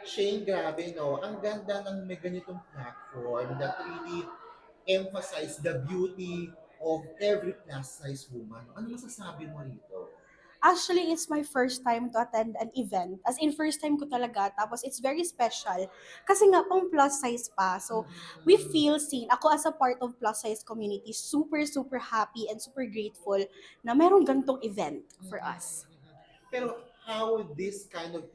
Shane, grabe no. Ang ganda ng may ganitong platform that really emphasize the beauty of every plus size woman. Ano masasabi mo rito? Actually, it's my first time to attend an event. As in, first time ko talaga. Tapos, it's very special. Kasi nga, pang plus size pa. So, we Mm-mm. feel seen. Ako as a part of plus size community, super, super happy and super grateful na meron gantong event for Mm-mm. us. Pero how this kind of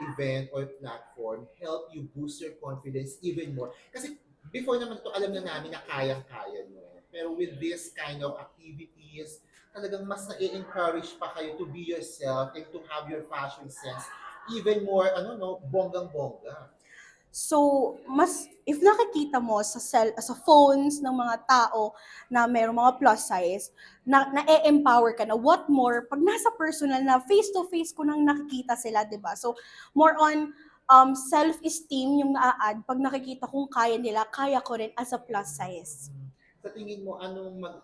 event or platform help you boost your confidence even more? Kasi before naman to alam na namin na kayang-kaya nyo. Pero with this kind of activities, talagang mas na-encourage pa kayo to be yourself and to have your fashion sense even more, ano no, bonggang-bongga. So, mas if nakikita mo sa phones ng mga tao na mayroong mga plus size, na-empower ka na. What more, pag nasa personal na face to face ko nang nakikita sila, 'di ba? So, more on self-esteem yung naa-add pag nakikita kong kaya nila, kaya ko rin as a plus size. Mm. Sa tingin mo,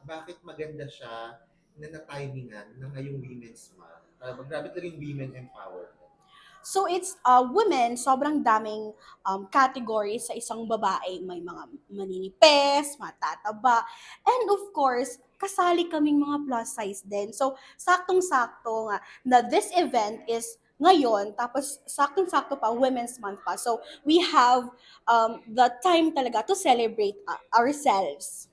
bakit maganda siya na na-timingan na ngayong Women's Month? Grabe talaga yung women empowerment. So it's women, sobrang daming categories sa isang babae. May mga maninipes, matataba, and of course, kasali kaming mga plus size din. So saktong-sakto nga na this event is ngayon, tapos saktong-sakto pa, Women's Month pa. So we have the time talaga to celebrate ourselves.